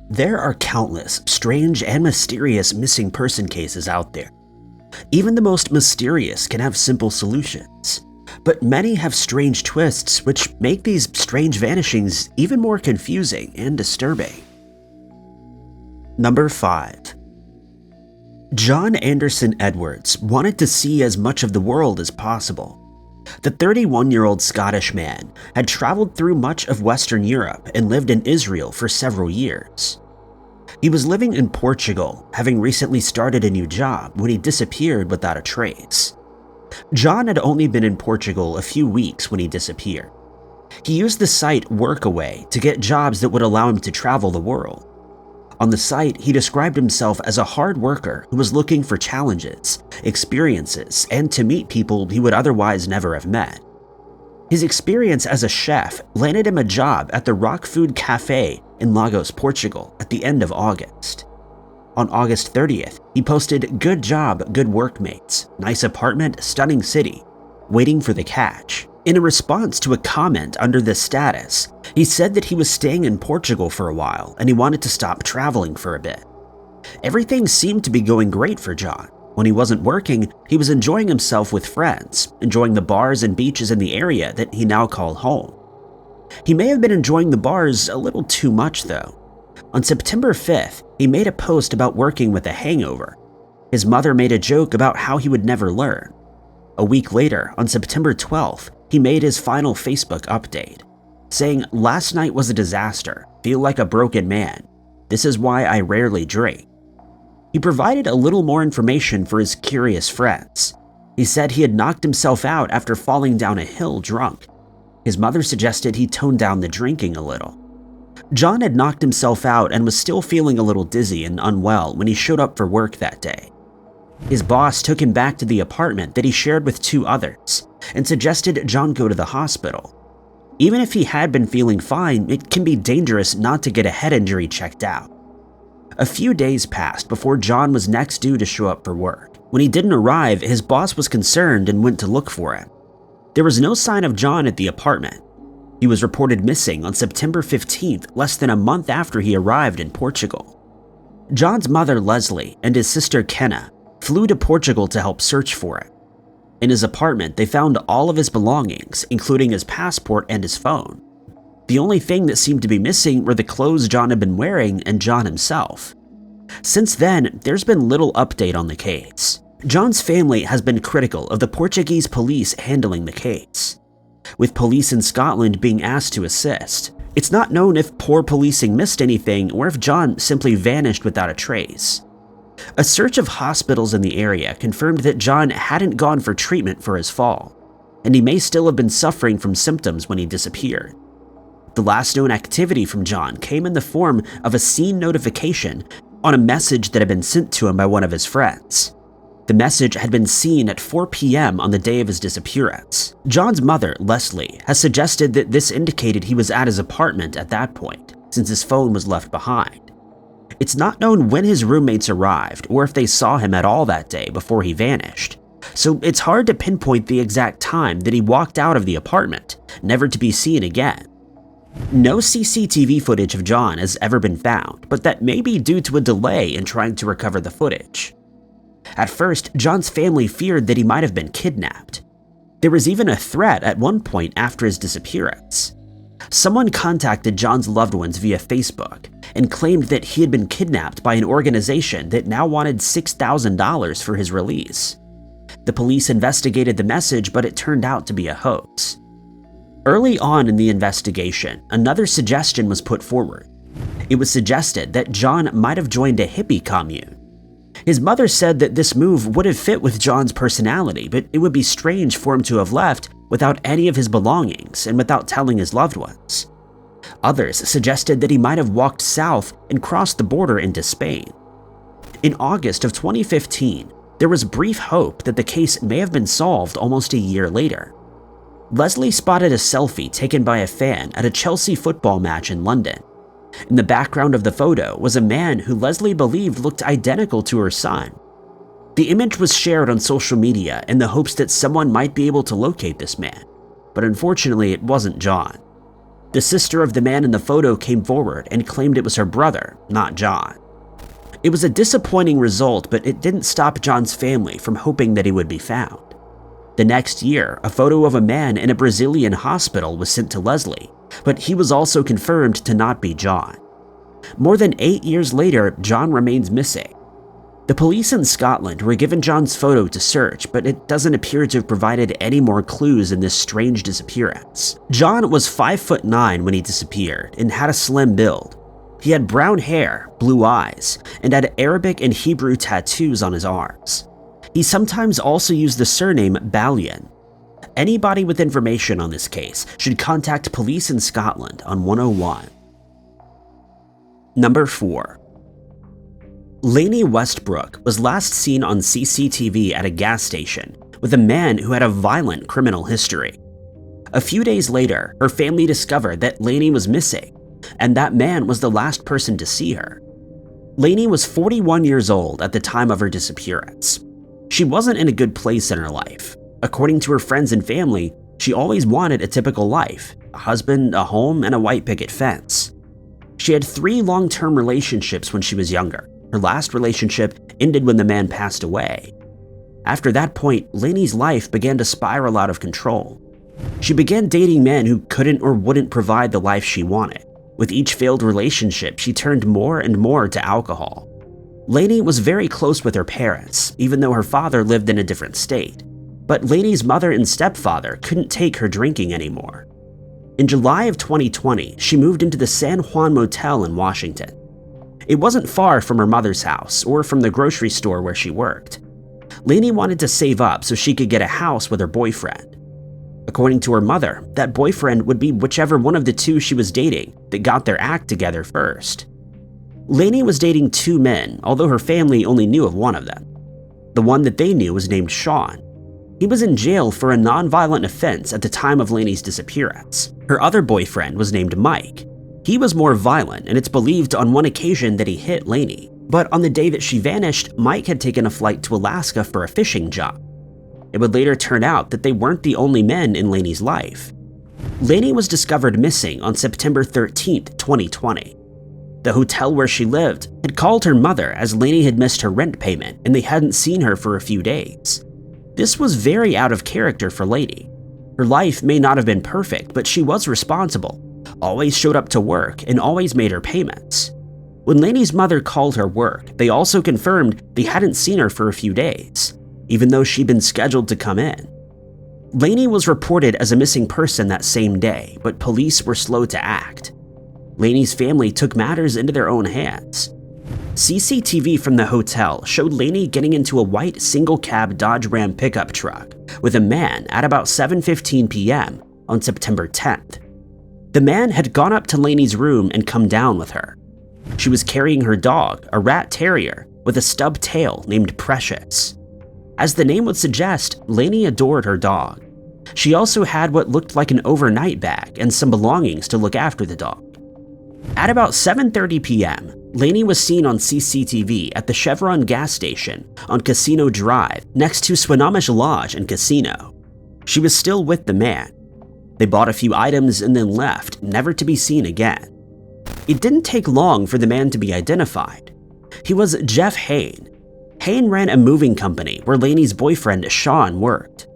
There are countless strange and mysterious missing person cases out there. Even the most mysterious can have simple solutions, but many have strange twists which make these strange vanishings even more confusing and disturbing. Number 5. John Anderson Edwards wanted to see as much of the world as possible. The 31-year-old Scottish man had traveled through much of Western Europe and lived in Israel for several years. He was living in Portugal, having recently started a new job, when he disappeared without a trace. John had only been in Portugal a few weeks when he disappeared. He used the site Workaway to get jobs that would allow him to travel the world. On the site, he described himself as a hard worker who was looking for challenges, experiences, and to meet people he would otherwise never have met. His experience as a chef landed him a job at the Rock Food Cafe in Lagos, Portugal at the end of August. On August 30th, he posted, "Good job, good workmates, nice apartment, stunning city, waiting for the catch." In a response to a comment under this status, he said that he was staying in Portugal for a while and he wanted to stop traveling for a bit. Everything seemed to be going great for John. When he wasn't working, he was enjoying himself with friends, enjoying the bars and beaches in the area that he now called home. He may have been enjoying the bars a little too much though. On September 5th, he made a post about working with a hangover. His mother made a joke about how he would never learn. A week later, on September 12th, he made his final Facebook update, saying, "Last night was a disaster, feel like a broken man. This is why I rarely drink." He provided a little more information for his curious friends. He said he had knocked himself out after falling down a hill drunk. His mother suggested he tone down the drinking a little. John had knocked himself out and was still feeling a little dizzy and unwell when he showed up for work that day. His boss took him back to the apartment that he shared with 2 others and suggested John go to the hospital. Even if he had been feeling fine, it can be dangerous not to get a head injury checked out. A few days passed before John was next due to show up for work. When he didn't arrive, his boss was concerned and went to look for him. There was no sign of John at the apartment. He was reported missing on September 15th, less than a month after he arrived in Portugal. John's mother, Leslie, and his sister, Kenna, flew to Portugal to help search for him. In his apartment, they found all of his belongings, including his passport and his phone. The only thing that seemed to be missing were the clothes John had been wearing and John himself. Since then, there's been little update on the case. John's family has been critical of the Portuguese police handling the case, with police in Scotland being asked to assist. It's not known if poor policing missed anything or if John simply vanished without a trace. A search of hospitals in the area confirmed that John hadn't gone for treatment for his fall, and he may still have been suffering from symptoms when he disappeared. The last known activity from John came in the form of a seen notification on a message that had been sent to him by one of his friends. The message had been seen at 4 p.m. on the day of his disappearance. John's mother, Leslie, has suggested that this indicated he was at his apartment at that point, since his phone was left behind. It's not known when his roommates arrived or if they saw him at all that day before he vanished, so it's hard to pinpoint the exact time that he walked out of the apartment, never to be seen again. No CCTV footage of John has ever been found, but that may be due to a delay in trying to recover the footage. At first, John's family feared that he might have been kidnapped. There was even a threat at one point after his disappearance. Someone contacted John's loved ones via Facebook and claimed that he had been kidnapped by an organization that now wanted $6,000 for his release. The police investigated the message, but it turned out to be a hoax. Early on in the investigation, another suggestion was put forward. It was suggested that John might have joined a hippie commune. His mother said that this move would have fit with John's personality, but it would be strange for him to have left without any of his belongings and without telling his loved ones. Others suggested that he might have walked south and crossed the border into Spain. In August of 2015, there was brief hope that the case may have been solved almost a year later. Leslie spotted a selfie taken by a fan at a Chelsea football match in London. In the background of the photo was a man who Leslie believed looked identical to her son. The image was shared on social media in the hopes that someone might be able to locate this man, but unfortunately it wasn't John. The sister of the man in the photo came forward and claimed it was her brother, not John. It was a disappointing result, but it didn't stop John's family from hoping that he would be found. The next year, a photo of a man in a Brazilian hospital was sent to Leslie, but he was also confirmed to not be John. More than 8 years later, John remains missing. The police in Scotland were given John's photo to search, but it doesn't appear to have provided any more clues in this strange disappearance. John was 5'9" when he disappeared and had a slim build. He had brown hair, blue eyes, and had Arabic and Hebrew tattoos on his arms. He sometimes also used the surname BOLIN. Anybody with information on this case should contact police in Scotland on 101. Number 4. Lainey Westbrook was last seen on CCTV at a gas station with a man who had a violent criminal history. A few days later, her family discovered that Lainey was missing, and that man was the last person to see her. Lainey was 41 years old at the time of her disappearance. She wasn't in a good place in her life. According to her friends and family, she always wanted a typical life: a husband, a home, and a white picket fence. She had 3 long-term relationships when she was younger. Her last relationship ended when the man passed away. After that point, Lainey's life began to spiral out of control. She began dating men who couldn't or wouldn't provide the life she wanted. With each failed relationship, she turned more and more to alcohol. Lainey was very close with her parents, even though her father lived in a different state. But Lainey's mother and stepfather couldn't take her drinking anymore. In July of 2020, she moved into the San Juan Motel in Washington. It wasn't far from her mother's house or from the grocery store where she worked. Lainey wanted to save up so she could get a house with her boyfriend. According to her mother, that boyfriend would be whichever one of the 2 she was dating that got their act together first. Lainey was dating 2 men, although her family only knew of one of them. The one that they knew was named Sean. He was in jail for a non-violent offense at the time of Lainey's disappearance. Her other boyfriend was named Mike. He was more violent, and it's believed on one occasion that he hit Lainey. But on the day that she vanished, Mike had taken a flight to Alaska for a fishing job. It would later turn out that they weren't the only men in Lainey's life. Lainey was discovered missing on September 13, 2020. The hotel where she lived had called her mother as Lainey had missed her rent payment and they hadn't seen her for a few days. This was very out of character for Lainey. Her life may not have been perfect, but she was responsible, always showed up to work, and always made her payments. When Lainey's mother called her work, they also confirmed they hadn't seen her for a few days, even though she'd been scheduled to come in. Lainey was reported as a missing person that same day, but police were slow to act. Lainey's family took matters into their own hands. CCTV from the hotel showed Lainey getting into a white single-cab Dodge Ram pickup truck with a man at about 7:15 p.m. on September 10th. The man had gone up to Lainey's room and come down with her. She was carrying her dog, a rat terrier, with a stub tail named Precious. As the name would suggest, Lainey adored her dog. She also had what looked like an overnight bag and some belongings to look after the dog. At about 7:30 p.m., Lainey was seen on CCTV at the Chevron gas station on Casino Drive next to Swinomish Lodge and Casino. She was still with the man. They bought a few items and then left, never to be seen again. It didn't take long for the man to be identified. He was Jeff Hain. Hain ran a moving company where Lainey's boyfriend Sean worked.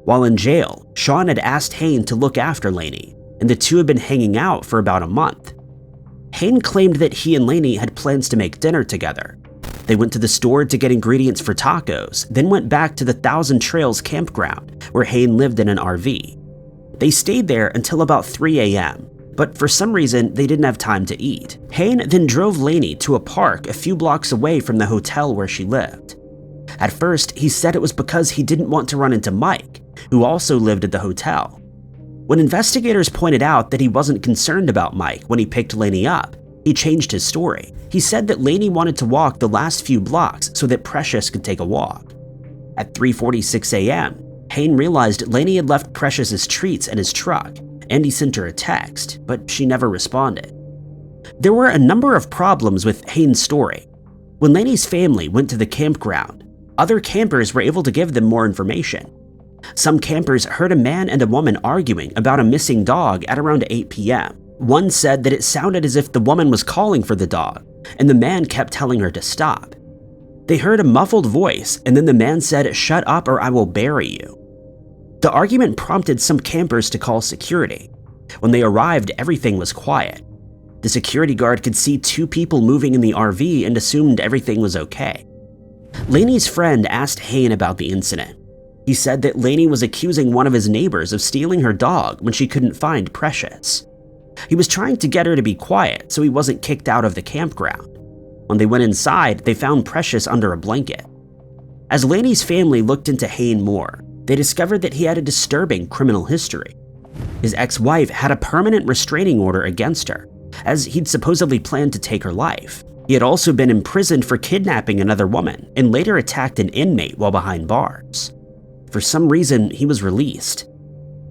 While in jail, Sean had asked Hain to look after Lainey, and the two had been hanging out for about a month. Hain claimed that he and Lainey had plans to make dinner together. They went to the store to get ingredients for tacos, then went back to the Thousand Trails campground where Hain lived in an RV. They stayed there until about 3 a.m., but for some reason they didn't have time to eat. Hain then drove Lainey to a park a few blocks away from the hotel where she lived. At first, he said it was because he didn't want to run into Mike, who also lived at the hotel. When investigators pointed out that he wasn't concerned about Mike when he picked Lainey up, he changed his story. He said that Lainey wanted to walk the last few blocks so that Precious could take a walk. At 3:46 a.m., Hain realized Lainey had left Precious's treats in his truck, and he sent her a text, but she never responded. There were a number of problems with Hain's story. When Lainey's family went to the campground, other campers were able to give them more information. Some campers heard a man and a woman arguing about a missing dog at around 8 p.m., One said that it sounded as if the woman was calling for the dog, and the man kept telling her to stop. They heard a muffled voice, and then the man said, "Shut up or I will bury you." The argument prompted some campers to call security. When they arrived, everything was quiet. The security guard could see two people moving in the RV and assumed everything was okay. Laney's friend asked Hayne about the incident. He said that Laney was accusing one of his neighbors of stealing her dog when she couldn't find Precious. He was trying to get her to be quiet so he wasn't kicked out of the campground. When they went inside, they found Precious under a blanket. As Laney's family looked into Hayne more, they discovered that he had a disturbing criminal history. His ex-wife had a permanent restraining order against her, as he'd supposedly planned to take her life. He had also been imprisoned for kidnapping another woman and later attacked an inmate while behind bars. For some reason, he was released.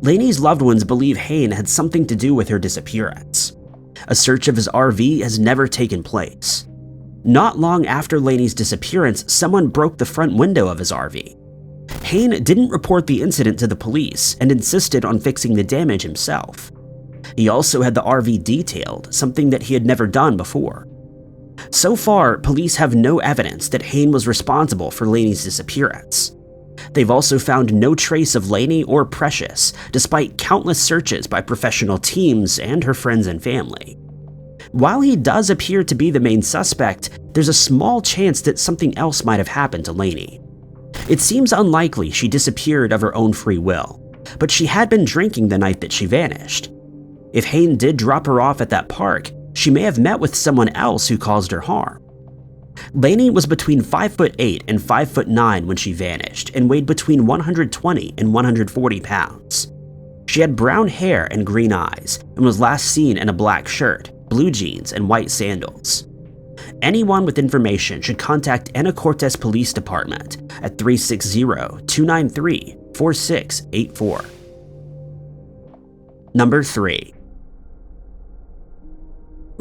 Laney's loved ones believe Hayne had something to do with her disappearance. A search of his RV has never taken place. Not long after Laney's disappearance, someone broke the front window of his RV. Hayne didn't report the incident to the police and insisted on fixing the damage himself. He also had the RV detailed, something that he had never done before. So far, police have no evidence that Hayne was responsible for Laney's disappearance. They've also found no trace of Laney or Precious, despite countless searches by professional teams and her friends and family. While he does appear to be the main suspect, there's a small chance that something else might have happened to Laney. It seems unlikely she disappeared of her own free will, but she had been drinking the night that she vanished. If Hayne did drop her off at that park, she may have met with someone else who caused her harm. Laney was between 5'8" and 5'9" when she vanished and weighed between 120 and 140 pounds. She had brown hair and green eyes and was last seen in a black shirt, blue jeans, and white sandals. Anyone with information should contact Anacortes Police Department at 360-293-4684. Number 3.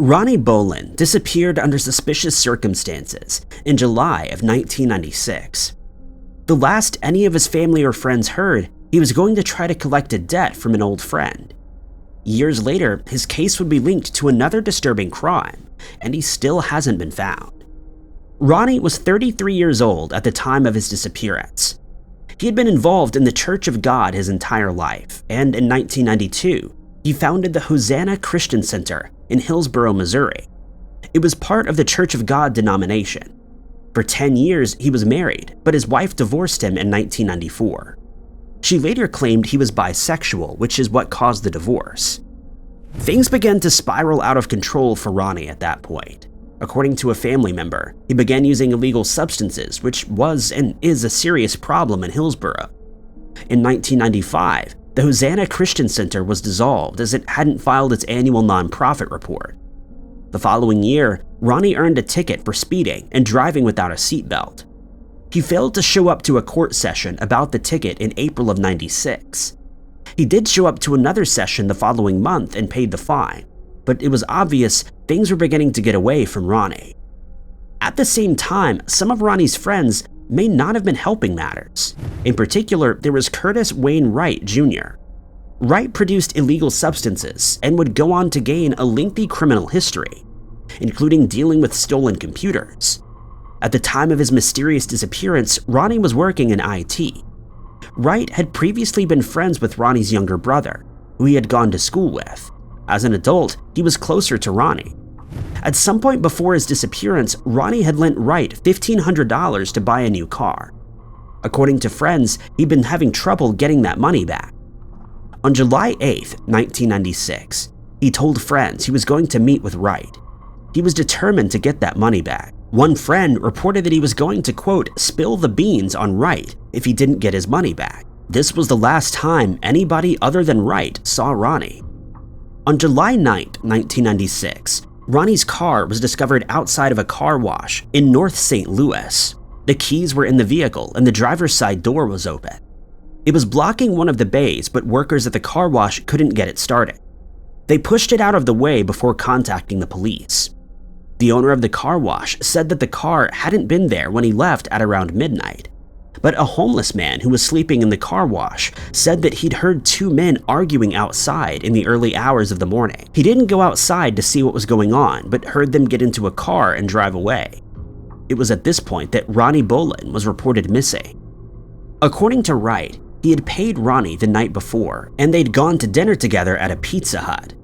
Ronnie BOLIN disappeared under suspicious circumstances in July of 1996. The last any of his family or friends heard, he was going to try to collect a debt from an old friend. Years later, his case would be linked to another disturbing crime, and he still hasn't been found. Ronnie was 33 years old at the time of his disappearance. He had been involved in the Church of God his entire life, and in 1992, he founded the Hosanna Christian Center in Hillsboro, Missouri. It was part of the Church of God denomination. For 10 years, he was married, but his wife divorced him in 1994. She later claimed he was bisexual, which is what caused the divorce. Things began to spiral out of control for Ronnie at that point. According to a family member, he began using illegal substances, which was and is a serious problem in Hillsboro. In 1995, the Hosanna Christian Center was dissolved as it hadn't filed its annual nonprofit report. The following year, Ronnie earned a ticket for speeding and driving without a seatbelt. He failed to show up to a court session about the ticket in April of '96. He did show up to another session the following month and paid the fine, but it was obvious things were beginning to get away from Ronnie. At the same time, some of Ronnie's friends may not have been helping matters. In particular, there was Curtis Wayne Wright Jr. Wright produced illegal substances and would go on to gain a lengthy criminal history, including dealing with stolen computers. At the time of his mysterious disappearance, Ronnie was working in IT. Wright had previously been friends with Ronnie's younger brother, who he had gone to school with. As an adult, he was closer to Ronnie. At some point before his disappearance, Ronnie had lent Wright $1,500 to buy a new car. According to friends, he'd been having trouble getting that money back. On July 8, 1996, he told friends he was going to meet with Wright. He was determined to get that money back. One friend reported that he was going to, quote, spill the beans on Wright if he didn't get his money back. This was the last time anybody other than Wright saw Ronnie. On July 9, 1996, Ronnie's car was discovered outside of a car wash in North St. Louis. The keys were in the vehicle and the driver's side door was open. It was blocking one of the bays, but workers at the car wash couldn't get it started. They pushed it out of the way before contacting the police. The owner of the car wash said that the car hadn't been there when he left at around midnight. But a homeless man who was sleeping in the car wash said that he'd heard two men arguing outside in the early hours of the morning. He didn't go outside to see what was going on, but heard them get into a car and drive away. It was at this point that Ronnie BOLIN was reported missing. According to Wright, he had paid Ronnie the night before, and they'd gone to dinner together at a Pizza Hut.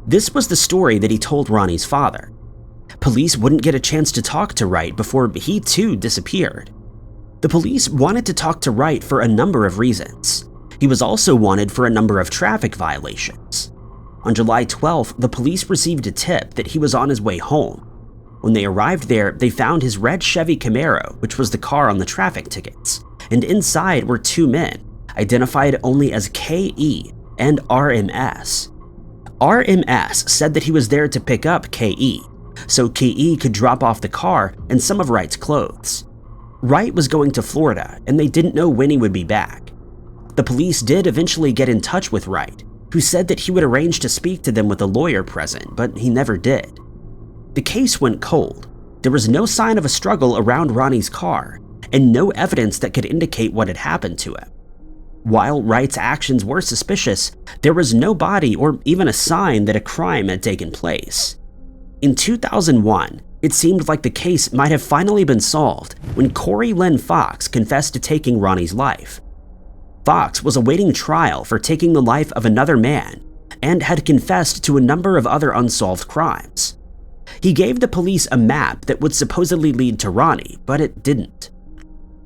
This was the story that he told Ronnie's father. Police wouldn't get a chance to talk to Wright before he too disappeared. The police wanted to talk to Wright for a number of reasons. He was also wanted for a number of traffic violations. On July 12th, the police received a tip that he was on his way home. When they arrived there, they found his red Chevy Camaro, which was the car on the traffic tickets, and inside were two men, identified only as KE and RMS. RMS said that he was there to pick up KE, so KE could drop off the car and some of Wright's clothes. Wright was going to Florida, and they didn't know when he would be back. The police did eventually get in touch with Wright, who said that he would arrange to speak to them with a lawyer present, but he never did. The case went cold. There was no sign of a struggle around Ronnie's car, and no evidence that could indicate what had happened to him. While Wright's actions were suspicious, there was no body or even a sign that a crime had taken place. In 2001, it seemed like the case might have finally been solved when Corey Lynn Fox confessed to taking Ronnie's life. Fox was awaiting trial for taking the life of another man and had confessed to a number of other unsolved crimes. He gave the police a map that would supposedly lead to Ronnie, but it didn't.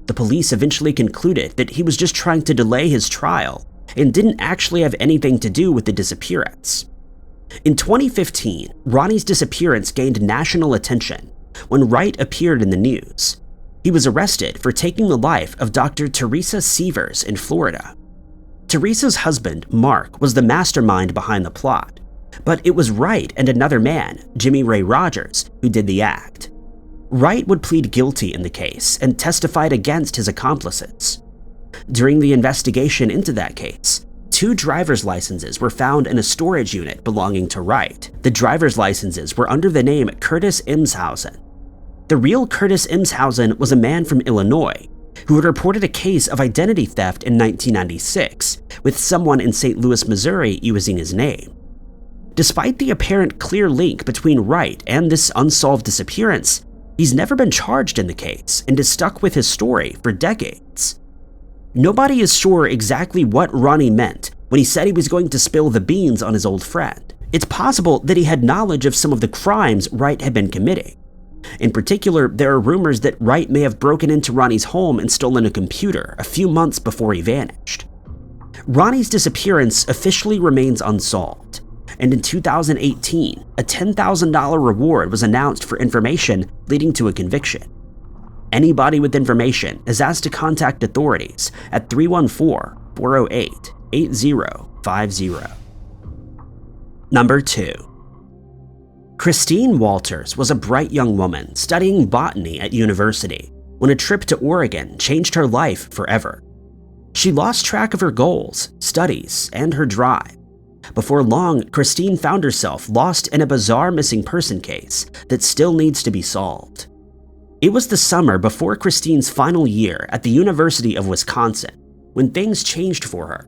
The police eventually concluded that he was just trying to delay his trial and didn't actually have anything to do with the disappearance. In 2015, Ronnie's disappearance gained national attention when Wright appeared in the news. He was arrested for taking the life of Dr. Teresa Severs in Florida. Teresa's husband, Mark, was the mastermind behind the plot, but it was Wright and another man, Jimmy Ray Rogers, who did the act. Wright would plead guilty in the case and testified against his accomplices. During the investigation into that case, 2 driver's licenses were found in a storage unit belonging to Wright. The driver's licenses were under the name Curtis Imshausen. The real Curtis Imshausen was a man from Illinois who had reported a case of identity theft in 1996 with someone in St. Louis, Missouri using his name. Despite the apparent clear link between Wright and this unsolved disappearance, he's never been charged in the case and is stuck with his story for decades. Nobody is sure exactly what Ronnie meant when he said he was going to spill the beans on his old friend. It's possible that he had knowledge of some of the crimes Wright had been committing. In particular, there are rumors that Wright may have broken into Ronnie's home and stolen a computer a few months before he vanished. Ronnie's disappearance officially remains unsolved, and in 2018, a $10,000 reward was announced for information leading to a conviction. Anybody with information is asked to contact authorities at 314-408-8050. Number 2. Christine Walters was a bright young woman studying botany at university when a trip to Oregon changed her life forever. She lost track of her goals, studies, and her drive. Before long, Christine found herself lost in a bizarre missing person case that still needs to be solved. It was the summer before Christine's final year at the University of Wisconsin when things changed for her.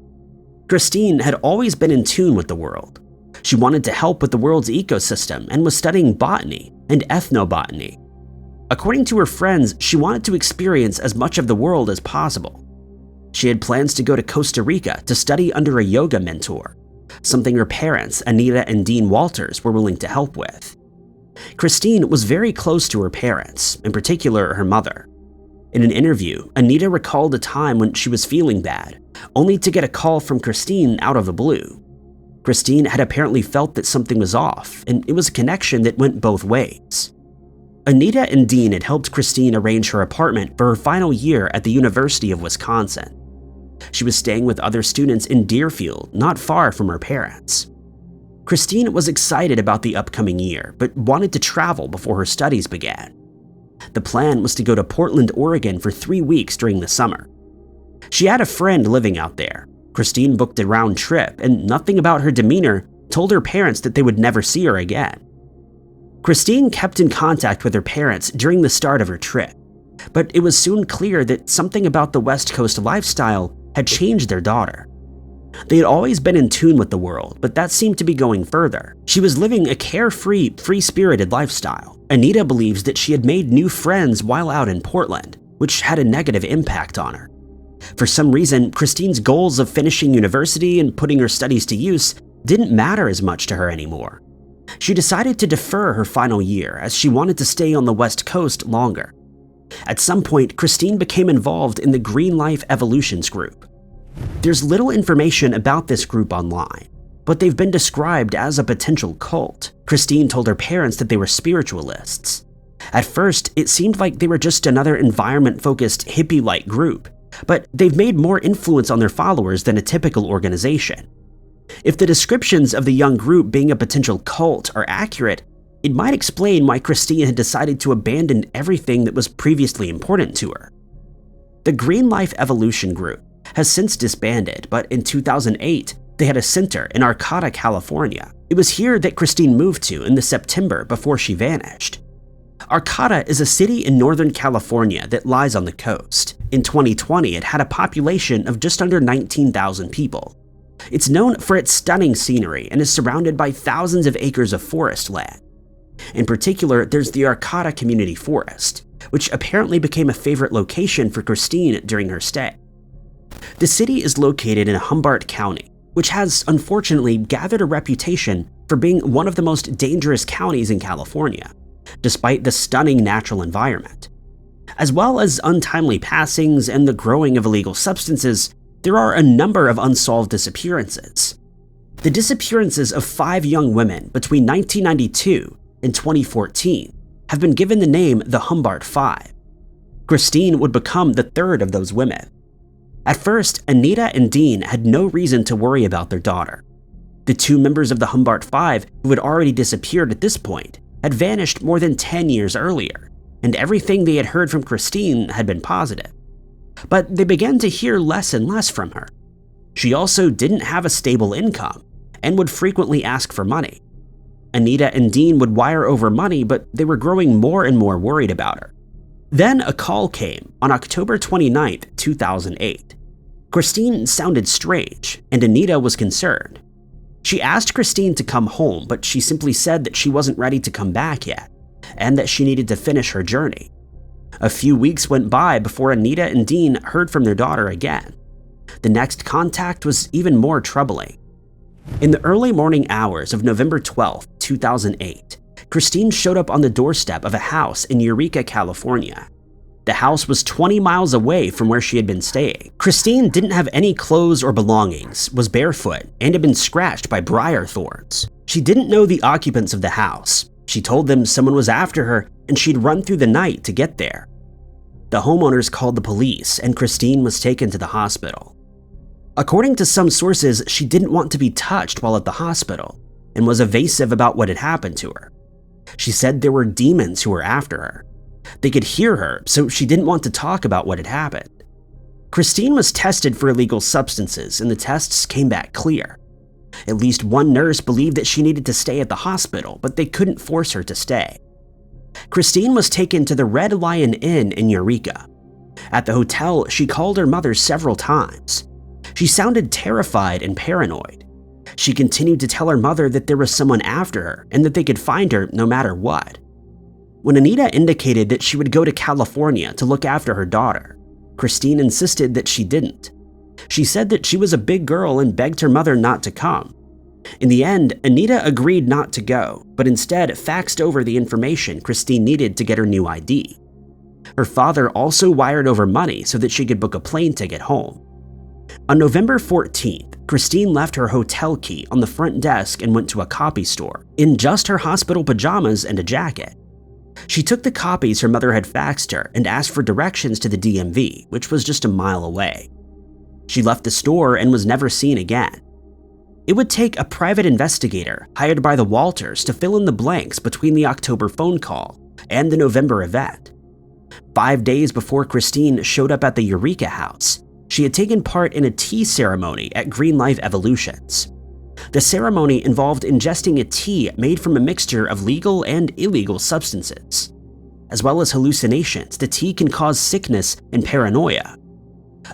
Christine had always been in tune with the world. She wanted to help with the world's ecosystem and was studying botany and ethnobotany. According to her friends, she wanted to experience as much of the world as possible. She had plans to go to Costa Rica to study under a yoga mentor, something her parents, Anita and Dean Walters, were willing to help with. Christine was very close to her parents, in particular her mother. In an interview, Anita recalled a time when she was feeling bad, only to get a call from Christine out of the blue. Christine had apparently felt that something was off, and it was a connection that went both ways. Anita and Dean had helped Christine arrange her apartment for her final year at the University of Wisconsin. She was staying with other students in Deerfield, not far from her parents. Christine was excited about the upcoming year, but wanted to travel before her studies began. The plan was to go to Portland, Oregon for 3 weeks during the summer. She had a friend living out there. Christine booked a round trip, and nothing about her demeanor told her parents that they would never see her again. Christine kept in contact with her parents during the start of her trip, But it was soon clear that something about the West Coast lifestyle had changed their daughter. They had always been in tune with the world, but that seemed to be going further. She was living a carefree, free-spirited lifestyle. Anita believes that she had made new friends while out in Portland, which had a negative impact on her. For some reason, Christine's goals of finishing university and putting her studies to use didn't matter as much to her anymore. She decided to defer her final year as she wanted to stay on the West Coast longer. At some point, Christine became involved in the Green Life Evolutions group. There's little information about this group online, but they've been described as a potential cult. Christine told her parents that they were spiritualists. At first, it seemed like they were just another environment-focused hippie-like group, but they've made more influence on their followers than a typical organization. If the descriptions of the young group being a potential cult are accurate, it might explain why Christine had decided to abandon everything that was previously important to her. The Green Life Evolution group has since disbanded, but in 2008, they had a center in Arcata, California. It was here that Christine moved to in the September before she vanished. Arcata is a city in Northern California that lies on the coast. In 2020, it had a population of just under 19,000 people. It's known for its stunning scenery and is surrounded by thousands of acres of forest land. In particular, there's the Arcata Community Forest, which apparently became a favorite location for Christine during her stay. The city is located in Humbart County, which has unfortunately gathered a reputation for being one of the most dangerous counties in California, despite the stunning natural environment. As well as untimely passings and the growing of illegal substances, there are a number of unsolved disappearances. The disappearances of 5 young women between 1992 and 2014 have been given the name the Humbart Five. Christine would become the third of those women. At first, Anita and Dean had no reason to worry about their daughter. The 2 members of the Humbart Five who had already disappeared at this point had vanished more than 10 years earlier, and everything they had heard from Christine had been positive. But they began to hear less and less from her. She also didn't have a stable income and would frequently ask for money. Anita and Dean would wire over money, but they were growing more and more worried about her. Then a call came on October 29, 2008. Christine sounded strange, and Anita was concerned. She asked Christine to come home, but she simply said that she wasn't ready to come back yet, and that she needed to finish her journey. A few weeks went by before Anita and Dean heard from their daughter again. The next contact was even more troubling. In the early morning hours of November 12, 2008, Christine showed up on the doorstep of a house in Eureka, California. The house was 20 miles away from where she had been staying. Christine didn't have any clothes or belongings, was barefoot, and had been scratched by briar thorns. She didn't know the occupants of the house. She told them someone was after her and she'd run through the night to get there. The homeowners called the police and Christine was taken to the hospital. According to some sources, she didn't want to be touched while at the hospital and was evasive about what had happened to her. She said there were demons who were after her. They could hear her, so she didn't want to talk about what had happened. Christine was tested for illegal substances and the tests came back clear. At least one nurse believed that she needed to stay at the hospital, but they couldn't force her to stay. Christine was taken to the Red Lion Inn in Eureka. At the hotel, she called her mother several times. She sounded terrified and paranoid. She continued to tell her mother that there was someone after her and that they could find her no matter what. When Anita indicated that she would go to California to look after her daughter, Christine insisted that she didn't. She said that she was a big girl and begged her mother not to come. In the end, Anita agreed not to go, but instead faxed over the information Christine needed to get her new ID. Her father also wired over money so that she could book a plane ticket home. On November 14th, Christine left her hotel key on the front desk and went to a copy store in just her hospital pajamas and a jacket. She took the copies her mother had faxed her and asked for directions to the DMV, which was just a mile away. She left the store and was never seen again. It would take a private investigator hired by the Walters to fill in the blanks between the October phone call and the November event. 5 days before Christine showed up at the Eureka house, she had taken part in a tea ceremony at Green Life Evolutions. The ceremony involved ingesting a tea made from a mixture of legal and illegal substances. as well as hallucinations that tea can cause sickness and paranoia.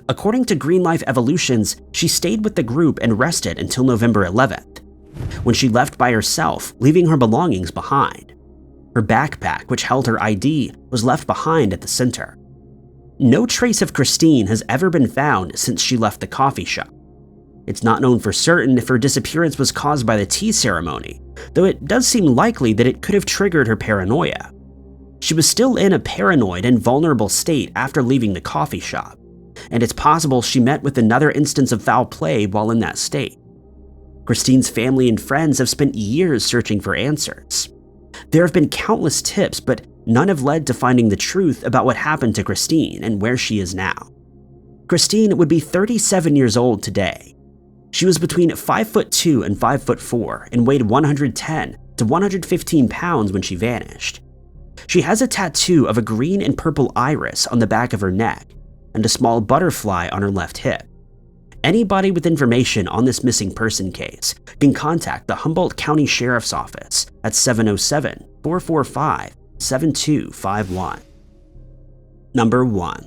According to Green Life Evolutions, she stayed with the group and rested until November 11th, when she left by herself, leaving her belongings behind. Her backpack, which held her ID, was left behind at the center. No trace of Christine has ever been found since she left the coffee shop. It's not known for certain if her disappearance was caused by the tea ceremony, though it does seem likely that it could have triggered her paranoia. She was still in a paranoid and vulnerable state after leaving the coffee shop, and it's possible she met with another instance of foul play while in that state. Christine's family and friends have spent years searching for answers. There have been countless tips, but none have led to finding the truth about what happened to Christine and where she is now. Christine would be 37 years old today. She was between 5'2" and 5'4" and weighed 110 to 115 pounds when she vanished. She has a tattoo of a green and purple iris on the back of her neck and a small butterfly on her left hip. Anybody with information on this missing person case can contact the Humboldt County Sheriff's Office at 707-445-7251. Number 1.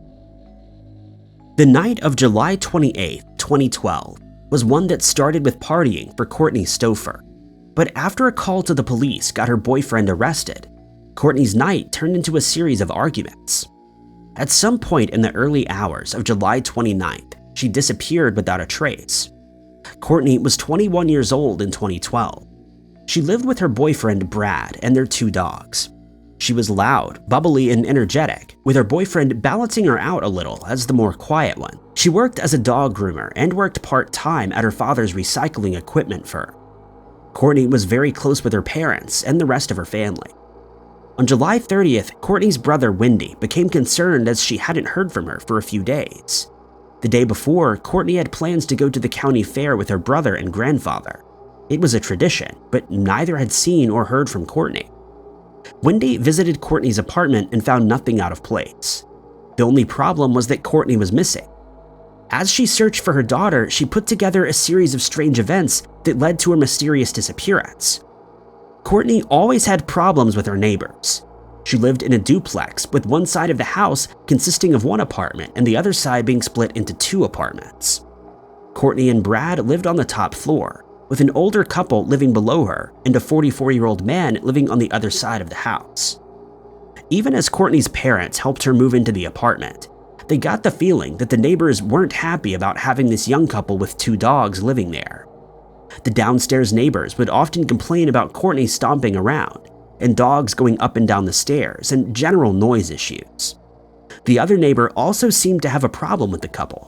The night of July 28, 2012 was one that started with partying for Kortne Stouffer, but after a call to the police got her boyfriend arrested, Kortne's night turned into a series of arguments. At some point in the early hours of July 29th, she disappeared without a trace. Kortne was 21 years old in 2012. She lived with her boyfriend Brad and their 2 dogs. She was loud, bubbly, and energetic, with her boyfriend balancing her out a little as the more quiet one. She worked as a dog groomer and worked part-time at her father's recycling equipment firm. Kortne was very close with her parents and the rest of her family. On July 30th, Kortne's brother Wendy became concerned as she hadn't heard from her for a few days. The day before, Kortne had plans to go to the county fair with her brother and grandfather. It was a tradition, but neither had seen or heard from Kortne. Wendy visited Kortne's apartment and found nothing out of place. The only problem was that Kortne was missing. As she searched for her daughter, she put together a series of strange events that led to her mysterious disappearance. Kortne always had problems with her neighbors. She lived in a duplex, with one side of the house consisting of one apartment and the other side being split into 2 apartments. Kortne and Brad lived on the top floor, with an older couple living below her and a 44-year-old man living on the other side of the house. Even as Kortne's parents helped her move into the apartment, they got the feeling that the neighbors weren't happy about having this young couple with 2 dogs living there. The downstairs neighbors would often complain about Kortne stomping around, and dogs going up and down the stairs, and general noise issues. The other neighbor also seemed to have a problem with the couple.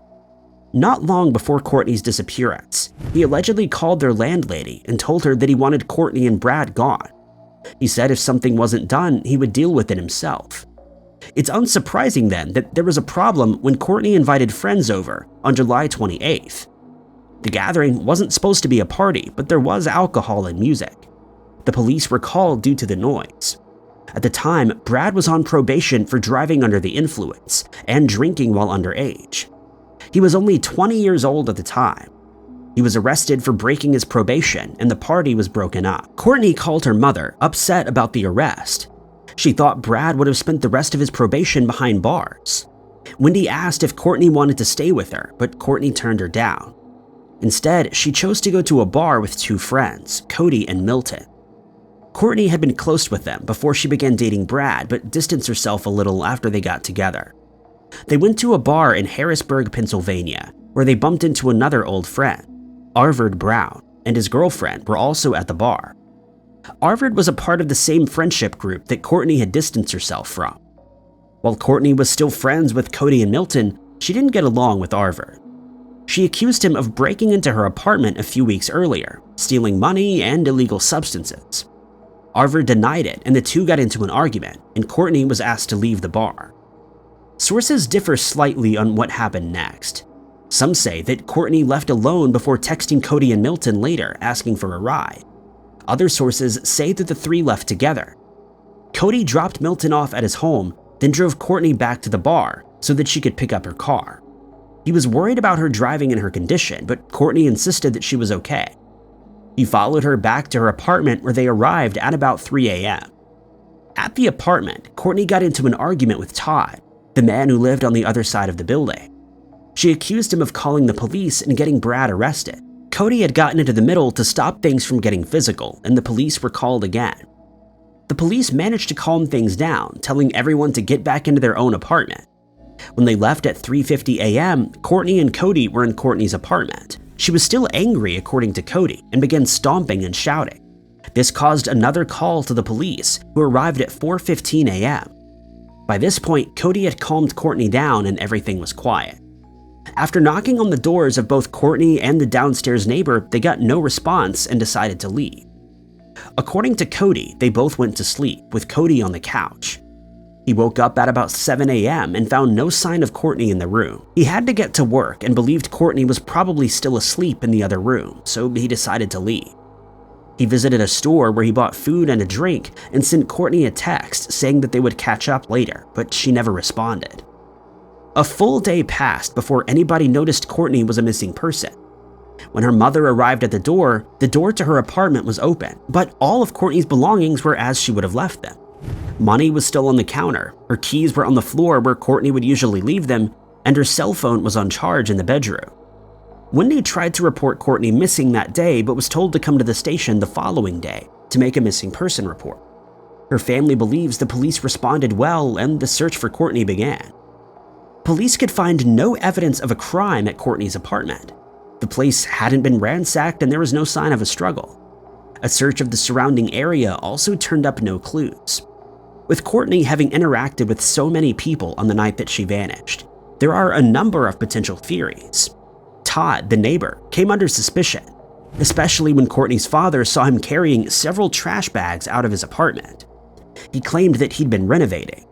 Not long before Kortne's disappearance, he allegedly called their landlady and told her that he wanted Kortne and Brad gone. He said if something wasn't done, he would deal with it himself. It's unsurprising then that there was a problem when Kortne invited friends over on July 28th. The gathering wasn't supposed to be a party, but there was alcohol and music. The police were called due to the noise. At the time, Brad was on probation for driving under the influence and drinking while underage. He was only 20 years old at the time. He was arrested for breaking his probation and the party was broken up. Kortne called her mother, upset about the arrest. She thought Brad would have spent the rest of his probation behind bars. Wendy asked if Kortne wanted to stay with her, but Kortne turned her down. Instead, she chose to go to a bar with 2 friends, Cody and Milton. Kortne had been close with them before she began dating Brad, but distanced herself a little after they got together. They went to a bar in Harrisburg, Pennsylvania, where they bumped into another old friend. Arvard Brown and his girlfriend were also at the bar. Arvard was a part of the same friendship group that Kortne had distanced herself from. While Kortne was still friends with Cody and Milton, she didn't get along with Arvard. She accused him of breaking into her apartment a few weeks earlier, stealing money and illegal substances. Arvard denied it, and the 2 got into an argument, and Kortne was asked to leave the bar. Sources differ slightly on what happened next. Some say that Kortne left alone before texting Cody and Milton later asking for a ride. Other sources say that the 3 left together. Cody dropped Milton off at his home, then drove Kortne back to the bar so that she could pick up her car. He was worried about her driving in her condition, but Kortne insisted that she was okay. He followed her back to her apartment where they arrived at about 3 a.m. At the apartment, Kourtney got into an argument with Todd, the man who lived on the other side of the building. She accused him of calling the police and getting Brad arrested. Cody had gotten into the middle to stop things from getting physical, and the police were called again. The police managed to calm things down, telling everyone to get back into their own apartment. When they left at 3:50 a.m., Kourtney and Cody were in Kourtney's apartment. She was still angry, according to Cody, and began stomping and shouting. This caused another call to the police, who arrived at 4:15 a.m. By this point, Cody had calmed Kourtney down and everything was quiet. After knocking on the doors of both Kourtney and the downstairs neighbor, they got no response and decided to leave. According to Cody, they both went to sleep, with Cody on the couch. He woke up at about 7 a.m. and found no sign of Kourtney in the room. He had to get to work and believed Kourtney was probably still asleep in the other room, so he decided to leave. He visited a store where he bought food and a drink and sent Kourtney a text saying that they would catch up later, but she never responded. A full day passed before anybody noticed Kourtney was a missing person. When her mother arrived at the door to her apartment was open, but all of Kourtney's belongings were as she would have left them. Money was still on the counter, her keys were on the floor where Kourtney would usually leave them, and her cell phone was on charge in the bedroom. Wendy tried to report Kourtney missing that day but was told to come to the station the following day to make a missing person report. Her family believes the police responded well and the search for Kourtney began. Police could find no evidence of a crime at Kourtney's apartment. The place hadn't been ransacked and there was no sign of a struggle. A search of the surrounding area also turned up no clues. With Kourtney having interacted with so many people on the night that she vanished, there are a number of potential theories. Todd, the neighbor, came under suspicion, especially when Kourtney's father saw him carrying several trash bags out of his apartment. He claimed that he'd been renovating.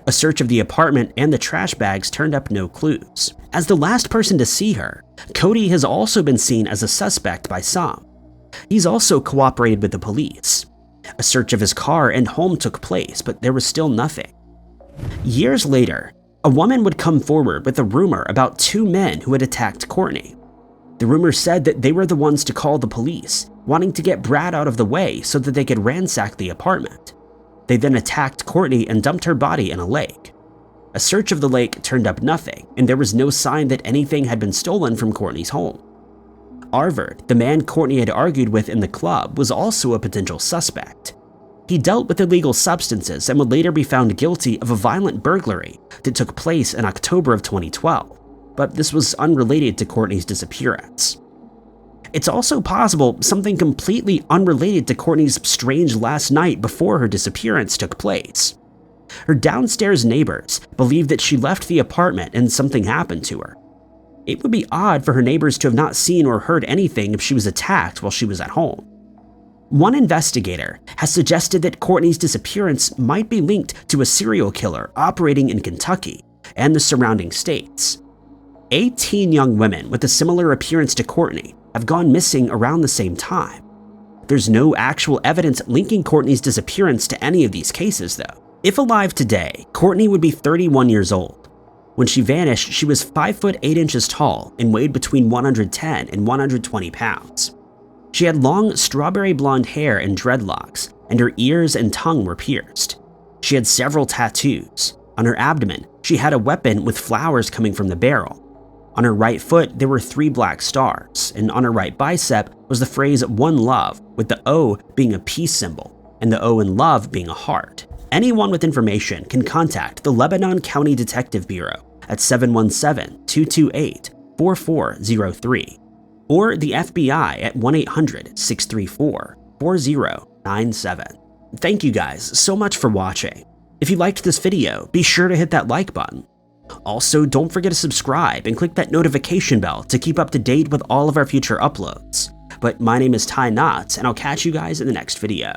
A search of the apartment and the trash bags turned up no clues. As the last person to see her, Cody has also been seen as a suspect by some. He's also cooperated with the police. A search of his car and home took place, but there was still nothing. Years later, a woman would come forward with a rumor about two men who had attacked Kourtney. The rumor said that they were the ones to call the police, wanting to get Brad out of the way so that they could ransack the apartment. They then attacked Kourtney and dumped her body in a lake. A search of the lake turned up nothing, and there was no sign that anything had been stolen from Kourtney's home. Arvard, the man Kourtney had argued with in the club, was also a potential suspect. He dealt with illegal substances and would later be found guilty of a violent burglary that took place in October of 2012, but this was unrelated to Kourtney's disappearance. It's also possible something completely unrelated to Kourtney's strange last night before her disappearance took place. Her downstairs neighbors believe that she left the apartment and something happened to her. It would be odd for her neighbors to have not seen or heard anything if she was attacked while she was at home. One investigator has suggested that Kourtney's disappearance might be linked to a serial killer operating in Kentucky and the surrounding states. 18 young women with a similar appearance to Kourtney have gone missing around the same time. There's no actual evidence linking Kourtney's disappearance to any of these cases, though. If alive today, Kourtney would be 31 years old. When she vanished, she was 5 foot 8 inches tall and weighed between 110 and 120 pounds. She had long strawberry blonde hair and dreadlocks, and her ears and tongue were pierced. She had several tattoos. On her abdomen, she had a weapon with flowers coming from the barrel. On her right foot, there were 3 black stars, and on her right bicep was the phrase "One Love," with the O being a peace symbol, and the O in love being a heart. Anyone with information can contact the Lebanon County Detective Bureau at 717-228-4403, or the FBI at 1-800-634-4097. Thank you guys so much for watching. If you liked this video, be sure to hit that like button. Also, don't forget to subscribe and click that notification bell to keep up to date with all of our future uploads. But my name is Ty Knotts, and I'll catch you guys in the next video.